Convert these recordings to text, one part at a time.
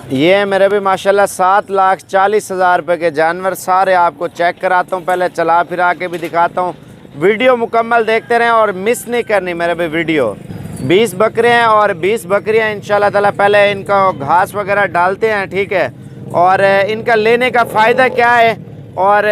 ये है मेरे भी माशाल्लाह 7,40,000 रुपये के जानवर। सारे आपको चेक कराता हूँ, पहले चला फिरा के भी दिखाता हूँ। वीडियो मुकम्मल देखते रहें और मिस नहीं करनी मेरे भी वीडियो। 20 बकरे हैं और 20 बकरियाँ इंशाल्लाह ताला। पहले इनका घास वगैरह डालते हैं, ठीक है। और इनका लेने का फ़ायदा क्या है, और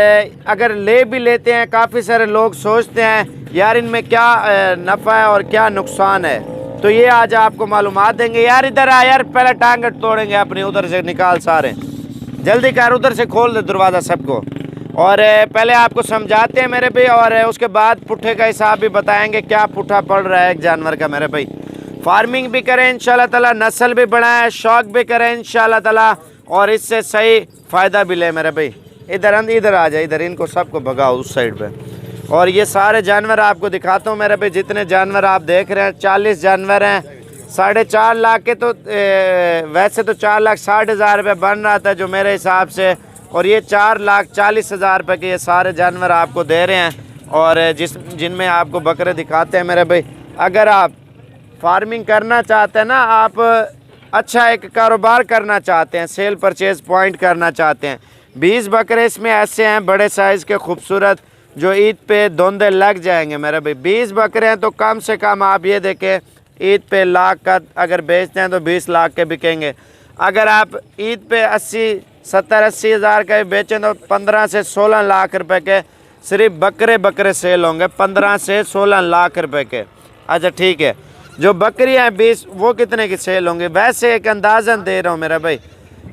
अगर ले भी लेते हैं, काफ़ी सारे लोग सोचते हैं यार इनमें क्या नफ़ा है और क्या नुकसान है, तो ये आज आपको मालूमात देंगे। यार इधर आ यार, पहले टांग तोड़ेंगे अपनी, उधर से निकाल सारे, जल्दी कर, उधर से खोल दे दरवाज़ा सबको। और पहले आपको समझाते हैं मेरे भाई, और उसके बाद पुट्ठे का हिसाब भी बताएंगे क्या पुट्ठा पड़ रहा है एक जानवर का मेरे भाई। फार्मिंग भी करें इंशाल्लाह ताला, नस्ल भी बढ़ाएं, शौक भी करें इंशाल्लाह ताला, और इससे सही फ़ायदा भी ले मेरे भाई। इधर आ जाए, इधर इनको सबको भगाओ उस साइड पे। और ये सारे जानवर आपको दिखाता हूँ मेरे भाई। जितने जानवर आप देख रहे हैं 40 जानवर हैं। 4.5 लाख के तो वैसे तो 4,60,000 रुपये बन रहा था जो मेरे हिसाब से, और ये 4,40,000 रुपये के ये सारे जानवर आपको दे रहे हैं। और जिनमें आपको बकरे दिखाते हैं मेरे भाई। अगर आप फार्मिंग करना चाहते हैं ना, आप अच्छा एक कारोबार करना चाहते हैं, सेल परचेज़ पॉइंट करना चाहते हैं, 20 बकरे इसमें ऐसे हैं बड़े साइज़ के खूबसूरत, जो ईद पे धोंधे लग जाएंगे मेरे भाई। 20 बकरे हैं तो कम से कम आप ये देखें, ईद पे लाख का अगर बेचते हैं तो 20 लाख के बिकेंगे। अगर आप ईद पे 70-80 हज़ार का बेचें तो 15 से 16 लाख रुपए के सिर्फ बकरे सेल होंगे, 15 से 16 लाख रुपए के। अच्छा ठीक है, जो बकरियाँ हैं 20, वो कितने की सेल होंगे? वैसे एक अंदाज़न दे रहा हूँ मेरा भाई।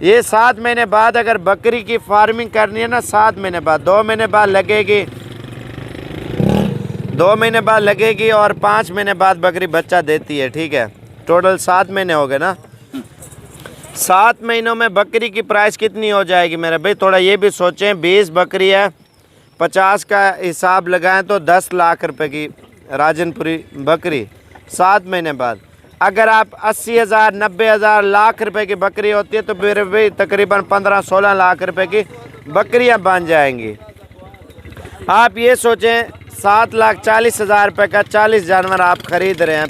ये 7 महीने बाद अगर बकरी की फार्मिंग करनी है ना, 7 महीने बाद, 2 महीने बाद लगेगी, 2 महीने बाद लगेगी, और 5 महीने बाद बकरी बच्चा देती है, ठीक है। टोटल 7 महीने हो गए ना। 7 महीनों में बकरी की प्राइस कितनी हो जाएगी मेरे भाई? थोड़ा ये भी सोचें। 20 बकरी है, 50 का हिसाब लगाएं तो 10 लाख रुपए की राजनपुरी बकरी 7 महीने बाद। अगर आप 80,000, 90,000, लाख रुपए की बकरी होती है तो मेरे भाई तकरीबन 15-16 लाख रुपए की बकरियां बन जाएंगी। आप ये सोचें 7,40,000 रुपये का 40 जानवर आप ख़रीद रहे हैं।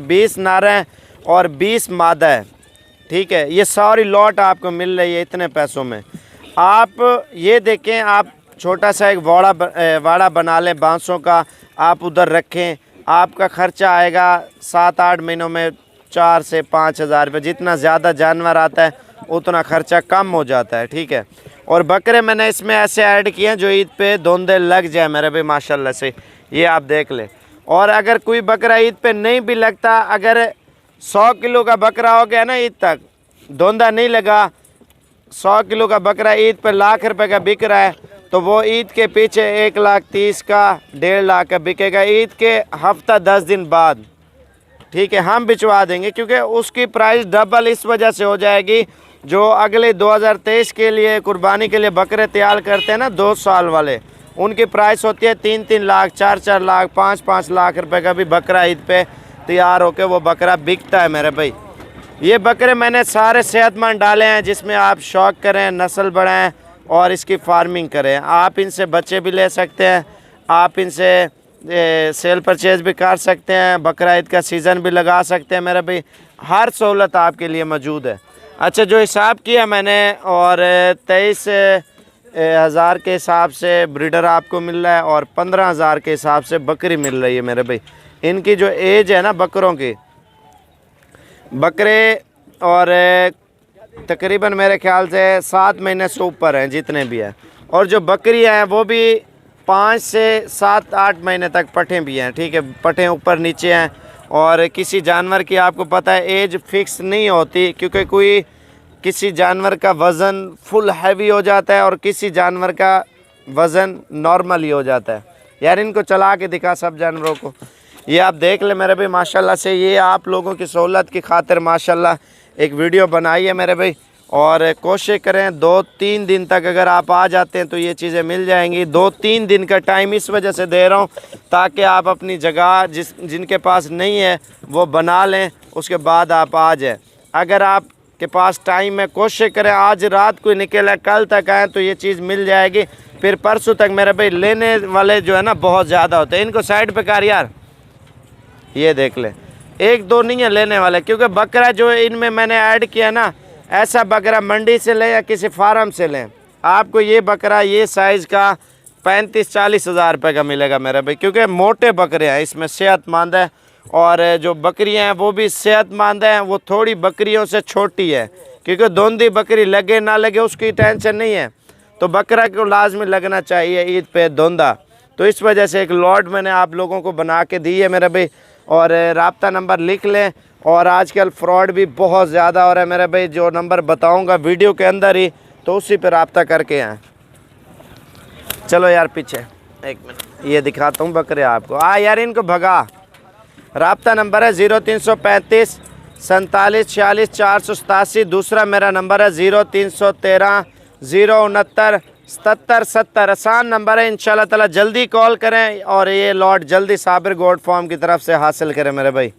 20 नारें और 20 मादा है, ठीक है। ये सारी लॉट आपको मिल रही है इतने पैसों में। आप ये देखें, आप छोटा सा एक वाड़ा बना लें बांसों का, आप उधर रखें, आपका ख़र्चा आएगा 7-8 महीनों में 4 से 5 हज़ार रुपये। जितना ज़्यादा जानवर आता है उतना ख़र्चा कम हो जाता है, ठीक है। और बकरे मैंने इसमें ऐसे ऐड किए हैं जो ईद पे धोंधे लग जाए मेरे भाई माशाल्लाह से, ये आप देख लें। और अगर कोई बकरा ईद पे नहीं भी लगता, अगर 100 किलो का बकरा हो गया ना, ईद तक धोंधा नहीं लगा, 100 किलो का बकरा ईद पे लाख रुपए का बिक रहा है, तो वो ईद के पीछे 1,30,000 का, 1.5 लाख का बिकेगा ईद के हफ्ता 10 दिन बाद, ठीक है। हम बिचवा देंगे क्योंकि उसकी प्राइस डबल इस वजह से हो जाएगी। जो अगले 2023 के लिए कुर्बानी के लिए बकरे तैयार करते हैं ना 2 साल वाले, उनकी प्राइस होती है 3-3 लाख, 4-4 लाख, 5-5 लाख रुपए का भी बकरा ईद पे तैयार होकर वो बकरा बिकता है मेरे भाई। ये बकरे मैंने सारे सेहतमंद डाले हैं, जिसमें आप शौक करें, नस्ल बढ़ाएं और इसकी फार्मिंग करें। आप इनसे बच्चे भी ले सकते हैं, आप इनसे सेल परचेज़ भी कर सकते हैं, बकरा ईद का सीज़न भी लगा सकते हैं मेरे भाई। हर सहूलत आपके लिए मौजूद है। अच्छा, जो हिसाब किया मैंने, और 23,000 के हिसाब से ब्रीडर आपको मिल रहा है, और 15,000 के हिसाब से बकरी मिल रही है मेरे भाई। इनकी जो एज है ना बकरों की, बकरे और तकरीबन मेरे ख्याल से 7 महीने से ऊपर हैं जितने भी हैं। और जो बकरियां हैं वो भी 5 से 7-8 महीने तक पठे भी हैं, ठीक है। पठे ऊपर नीचे हैं। और किसी जानवर की आपको पता है एज फिक्स नहीं होती, क्योंकि किसी जानवर का वज़न फुल हैवी हो जाता है और किसी जानवर का वज़न नॉर्मल ही हो जाता है। यार इनको चला के दिखा सब जानवरों को, ये आप देख ले मेरे भाई माशाल्लाह से। ये आप लोगों की सहूलत की खातिर माशाल्लाह एक वीडियो बनाई है मेरे भाई। और कोशिश करें 2-3 दिन तक अगर आप आ जाते हैं तो ये चीज़ें मिल जाएंगी। 2-3 दिन का टाइम इस वजह से दे रहा हूँ ताकि आप अपनी जगह जिनके पास नहीं है वो बना लें, उसके बाद आप आ जाएँ। अगर आपके पास टाइम है, कोशिश करें आज रात को निकले, कल तक आएँ तो ये चीज़ मिल जाएगी। फिर परसों तक मेरे भाई लेने वाले जो है ना बहुत ज़्यादा होते हैं। इनको साइड पे कर यार, ये देख ले, 1-2 नहीं है लेने वाले, क्योंकि बकरा जो इनमें मैंने ऐड किया ना ऐसा बकरा मंडी से लें या किसी फार्म से लें, आपको ये बकरा ये साइज़ का 35-40 हज़ार रुपये का मिलेगा मेरे भाई, क्योंकि मोटे बकरे हैं, इसमें सेहतमंद है और जो बकरियां हैं वो भी सेहतमंद हैं। वो थोड़ी बकरियों से छोटी है, क्योंकि धुंधी बकरी लगे ना लगे उसकी टेंशन नहीं है, तो बकरा को लाजमी लगना चाहिए ईद पे धुंधा। तो इस वजह से एक लॉट मैंने आप लोगों को बना के दी है मेरे भाई, और राब्ता नंबर लिख लें। और आजकल फ्रॉड भी बहुत ज़्यादा हो रहा है मेरे भाई, जो नंबर बताऊँगा वीडियो के अंदर ही, तो उसी पर रब्ता करके आएँ। चलो यार पीछे एक मिनट, ये दिखाता हूँ बकरे आपको। यार इनको भगा। रब्ता नंबर है 0335 47 46 487। दूसरा मेरा नंबर है 0313 069 77 70। आसान नंबर है, इंशाल्लाह ताला जल्दी कॉल करें और ये लॉट जल्दी साबिर गोल्ड फार्म की तरफ से हासिल करें मेरे भाई।